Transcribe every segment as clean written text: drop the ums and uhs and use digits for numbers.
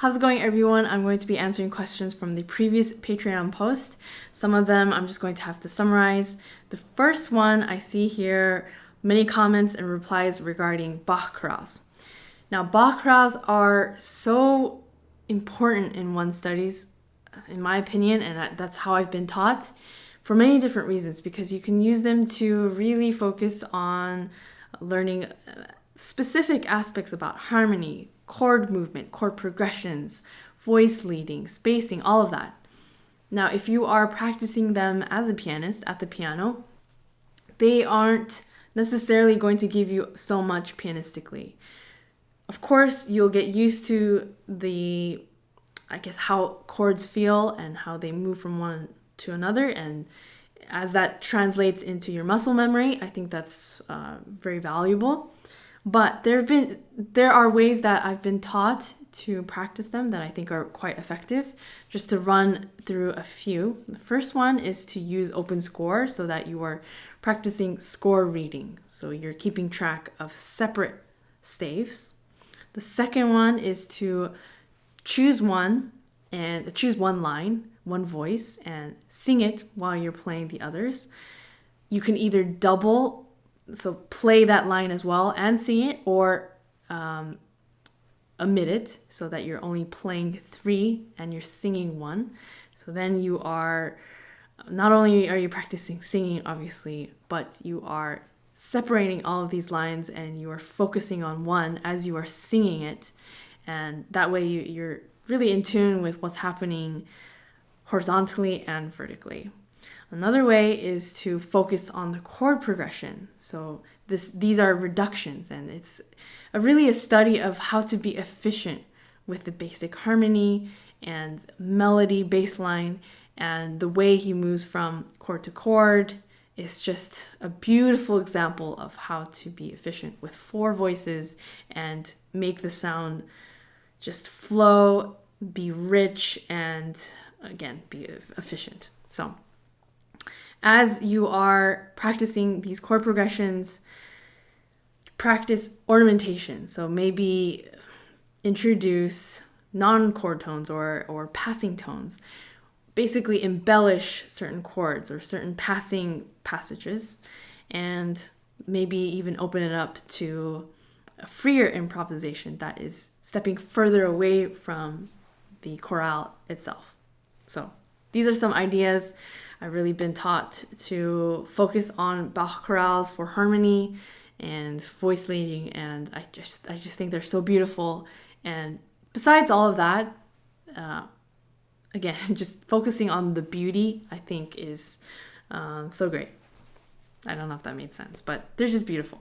How's it going, everyone? I'm going to be answering questions from the previous Patreon post. Some of them I'm just going to have to summarize. The first one I see here, many comments and replies regarding Bach Chorales. Now, Bach Chorales are so important in one's studies, in my opinion, and that's how I've been taught for many different reasons, because you can use them to really focus on learning specific aspects about harmony, chord movement, chord progressions, voice leading, spacing, all of that. Now, if you are practicing them as a pianist at the piano, they aren't necessarily going to give you so much pianistically. Of course, you'll get used to how chords feel and how they move from one to another, and as that translates into your muscle memory, I think that's very valuable. But there are ways that I've been taught to practice them that I think are quite effective. Just to run through a few. The first one is to use open score so that you are practicing score reading. So you're keeping track of separate staves. The second one is to choose one line, one voice, and sing it while you're playing the others. You can either so play that line as well and sing it, or omit it so that you're only playing 3 and you're singing 1. So then you are, not only are you practicing singing, obviously, but you are separating all of these lines and you are focusing on one as you are singing it. And that way you're really in tune with what's happening horizontally and vertically. Another way is to focus on the chord progression. So these are reductions, and it's really a study of how to be efficient with the basic harmony and melody bass line, and the way he moves from chord to chord is just a beautiful example of how to be efficient with 4 voices and make the sound just flow, be rich, and again, be efficient. So as you are practicing these chord progressions, practice ornamentation. So maybe introduce non-chord tones or passing tones. Basically embellish certain chords or certain passing passages, and maybe even open it up to a freer improvisation that is stepping further away from the chorale itself. So these are some ideas. I've really been taught to focus on Bach chorales for harmony and voice leading, and I just think they're so beautiful. And besides all of that, again, just focusing on the beauty, I think is so great. I don't know if that made sense, but they're just beautiful.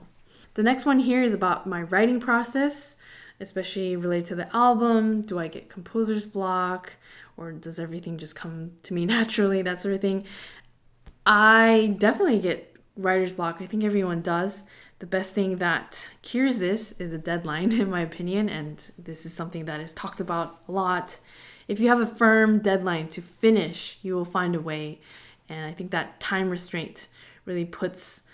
The next one here is about my writing process, especially related to the album. Do I get composer's block, or does everything just come to me naturally, that sort of thing? I definitely get writer's block. I think everyone does. The best thing that cures this is a deadline, in my opinion, and this is something that is talked about a lot. If you have a firm deadline to finish, you will find a way, and I think that time restraint really puts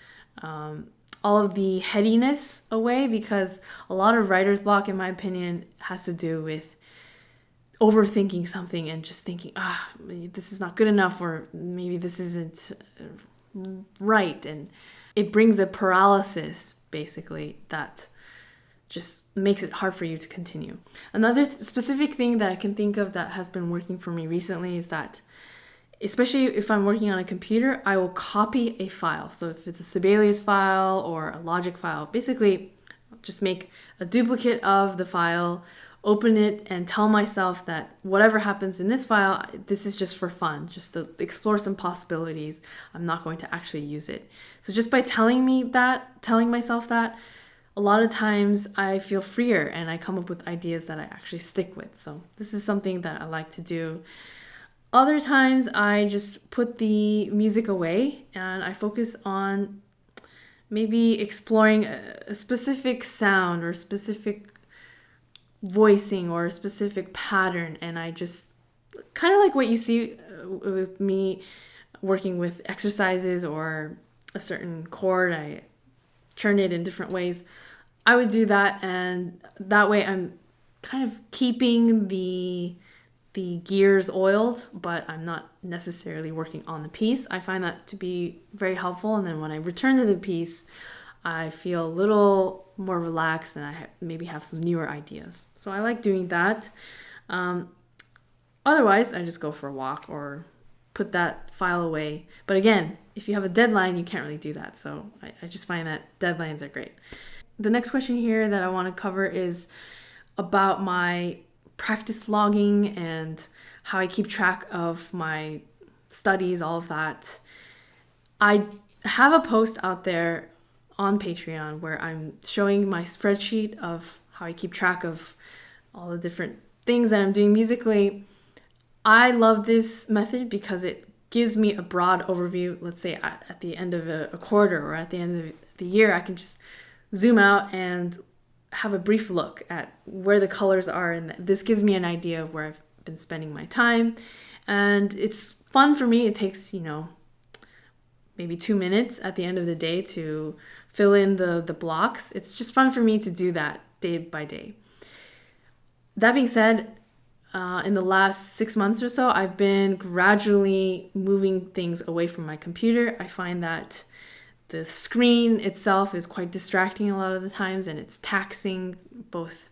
all of the headiness away, because a lot of writer's block, in my opinion, has to do with overthinking something and just thinking, this is not good enough, or maybe this isn't right. And it brings a paralysis, basically, that just makes it hard for you to continue. Another specific thing that I can think of that has been working for me recently is that, especially if I'm working on a computer, I will copy a file. So if it's a Sibelius file or a Logic file, basically just make a duplicate of the file, open it, and tell myself that whatever happens in this file, this is just for fun, just to explore some possibilities. I'm not going to actually use it. So just by telling myself that, a lot of times I feel freer and I come up with ideas that I actually stick with. So this is something that I like to do. Other times I just put the music away and I focus on maybe exploring a specific sound or specific voicing or a specific pattern, and I just kind of like what you see with me working with exercises or a certain chord. I churn it in different ways. I would do that, and that way I'm kind of keeping the gears oiled, but I'm not necessarily working on the piece. I find that to be very helpful, and then when I return to the piece, I feel a little more relaxed and I maybe have some newer ideas. So I like doing that. Otherwise, I just go for a walk or put that file away. But again, if you have a deadline, you can't really do that. So I just find that deadlines are great. The next question here that I want to cover is about my practice logging and how I keep track of my studies, all of that. I have a post out there on Patreon where I'm showing my spreadsheet of how I keep track of all the different things that I'm doing musically. I love this method because it gives me a broad overview. Let's say at the end of a quarter or at the end of the year, I can just zoom out and have a brief look at where the colors are, and this gives me an idea of where I've been spending my time. And it's fun for me. It takes, maybe 2 minutes at the end of the day to fill in the blocks. It's just fun for me to do that day by day. That being said, in the last 6 months or so, I've been gradually moving things away from my computer. I find that the screen itself is quite distracting a lot of the times, and it's taxing both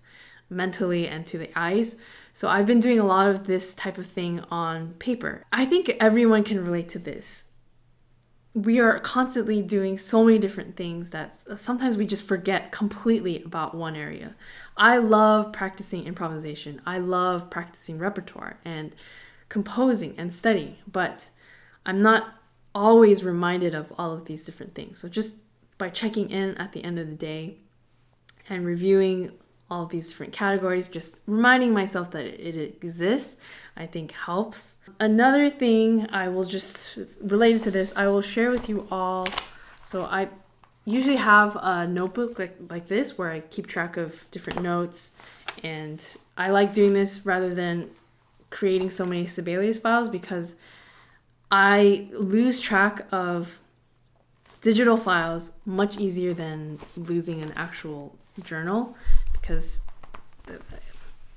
mentally and to the eyes. So I've been doing a lot of this type of thing on paper. I think everyone can relate to this. We are constantly doing so many different things that sometimes we just forget completely about one area. I love practicing improvisation. I love practicing repertoire and composing and studying, but I'm not always reminded of all of these different things. So just by checking in at the end of the day and reviewing all of these different categories, just reminding myself that it exists, I think helps. Another thing I will just, related to this, I will share with you all. So I usually have a notebook like this where I keep track of different notes, and I like doing this rather than creating so many Sibelius files because I lose track of digital files much easier than losing an actual journal, because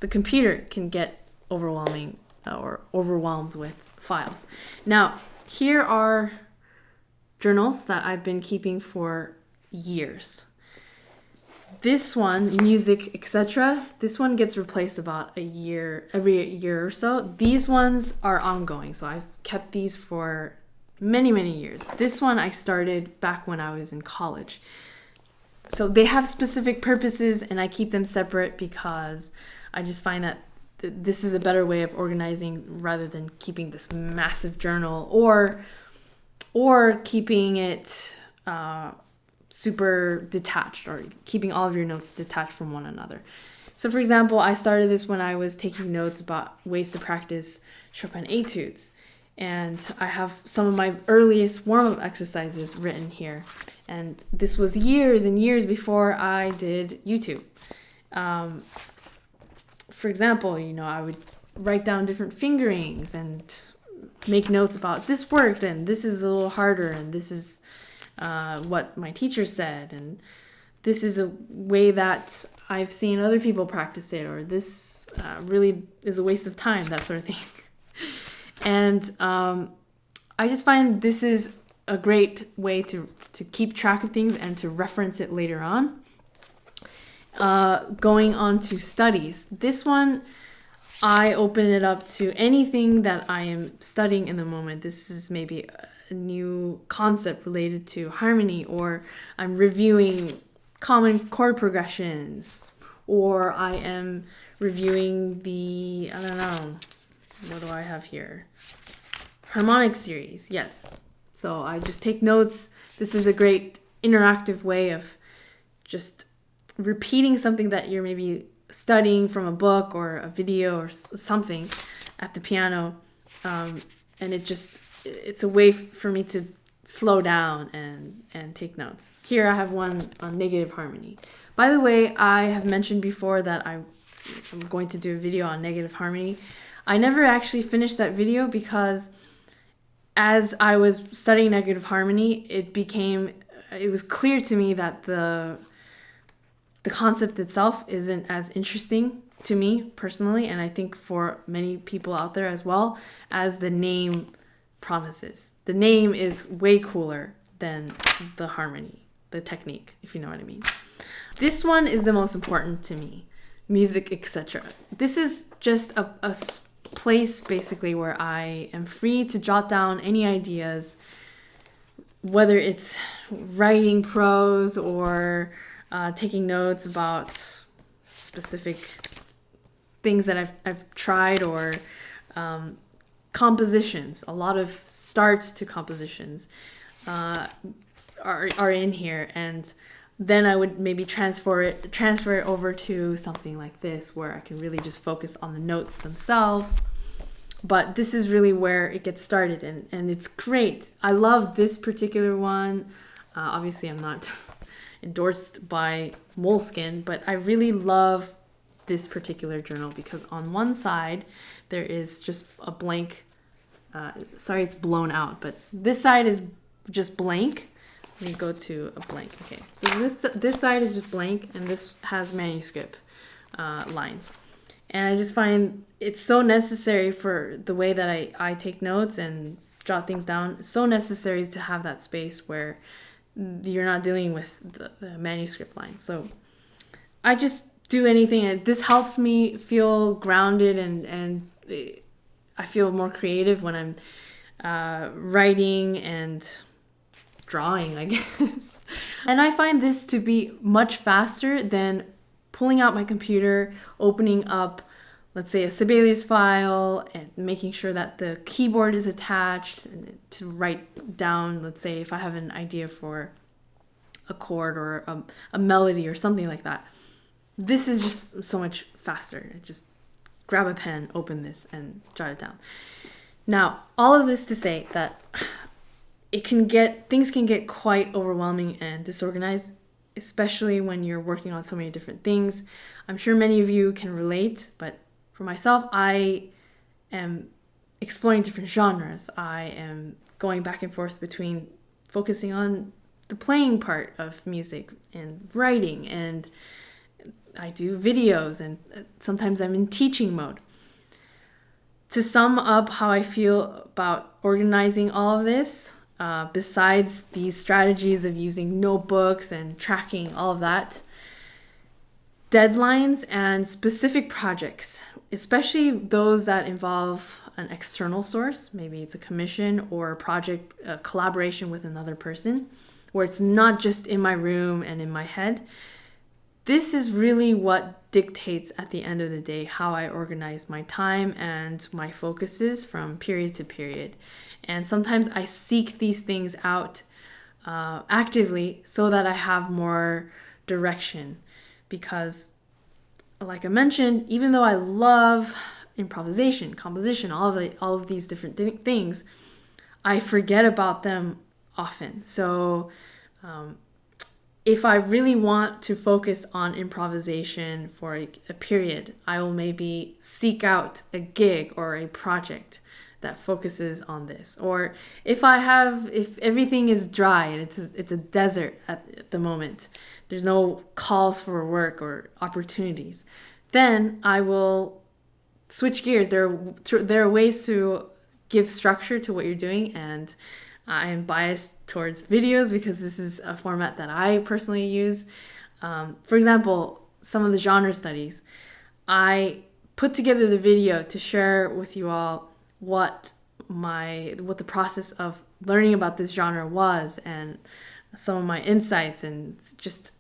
the computer can get overwhelming or overwhelmed with files. Now, here are journals that I've been keeping for years. This one, music, etc., this one gets replaced about every year or so. These ones are ongoing, so I've kept these for many, many years. This one I started back when I was in college. So they have specific purposes, and I keep them separate because I just find that this is a better way of organizing rather than keeping this massive journal or keeping it super detached, or keeping all of your notes detached from one another. So for example, I started this when I was taking notes about ways to practice Chopin etudes. And I have some of my earliest warm-up exercises written here. And this was years and years before I did YouTube. For example, I would write down different fingerings and make notes about this worked and this is a little harder and this is what my teacher said, and this is a way that I've seen other people practice it, or this really is a waste of time, that sort of thing. And I just find this is a great way to keep track of things and to reference it later on. Going on to studies. This one, I open it up to anything that I am studying in the moment. This is maybe a new concept related to harmony, or I'm reviewing common chord progressions, or I am reviewing what do I have here? Harmonic series, yes. So I just take notes. This is a great interactive way of just repeating something that you're maybe studying from a book or a video or something at the piano. And it's a way for me to slow down and take notes. Here I have one on negative harmony. By the way, I have mentioned before that I'm going to do a video on negative harmony. I never actually finished that video because as I was studying negative harmony, it was clear to me that the concept itself isn't as interesting to me personally, and I think for many people out there as well, as the name promises. The name is way cooler than the harmony, the technique, if you know what I mean. This one is the most important to me, music, etc. This is just a place basically where I am free to jot down any ideas, whether it's writing prose or taking notes about specific things that I've tried, or compositions. A lot of starts to compositions are in here, and then I would maybe transfer it over to something like this, where I can really just focus on the notes themselves. But this is really where it gets started, and it's great. I love this particular one. Obviously, I'm not endorsed by Moleskine, but I really love this particular journal because on one side there is just a blank. Sorry, it's blown out, but this side is just blank. Let me go to a blank. Okay, so this side is just blank, and this has manuscript lines. And I just find it's so necessary for the way that I take notes and jot things down. It's so necessary to have that space where you're not dealing with the manuscript lines. So I just do anything, and this helps me feel grounded, and I feel more creative when I'm writing and drawing, I guess. And I find this to be much faster than pulling out my computer, opening up, let's say, a Sibelius file, and making sure that the keyboard is attached to write down, let's say, if I have an idea for a chord or a melody or something like that. This is just so much faster. Just grab a pen, open this, and jot it down. Now, all of this to say that things can get quite overwhelming and disorganized, especially when you're working on so many different things. I'm sure many of you can relate, but for myself, I am exploring different genres. I am going back and forth between focusing on the playing part of music and writing, and I do videos, and sometimes I'm in teaching mode. To sum up how I feel about organizing all of this, besides these strategies of using notebooks and tracking all of that, deadlines and specific projects, especially those that involve an external source, maybe it's a commission or a project, a collaboration with another person, where it's not just in my room and in my head. This is really what dictates at the end of the day how I organize my time and my focuses from period to period. And sometimes I seek these things out actively so that I have more direction. Because, like I mentioned, even though I love improvisation, composition, all of these different things, I forget about them often. So if I really want to focus on improvisation for a period, I will maybe seek out a gig or a project that focuses on this. Or if everything is dry and it's a desert at the moment, there's no calls for work or opportunities, then I will switch gears. There are ways to give structure to what you're doing, and I am biased towards videos because this is a format that I personally use. For example, some of the genre studies, I put together the video to share with you all what the process of learning about this genre was, and some of my insights, and just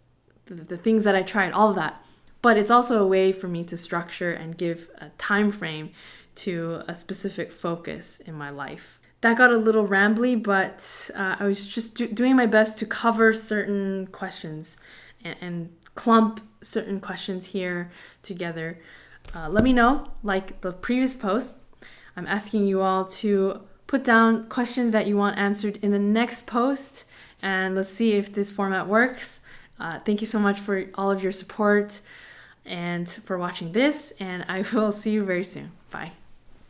the things that I tried, all of that. But it's also a way for me to structure and give a time frame to a specific focus in my life. That got a little rambly, but I was just doing my best to cover certain questions and clump certain questions here together. Let me know, like the previous post, I'm asking you all to put down questions that you want answered in the next post, and let's see if this format works. Thank you so much for all of your support and for watching this, and I will see you very soon. Bye.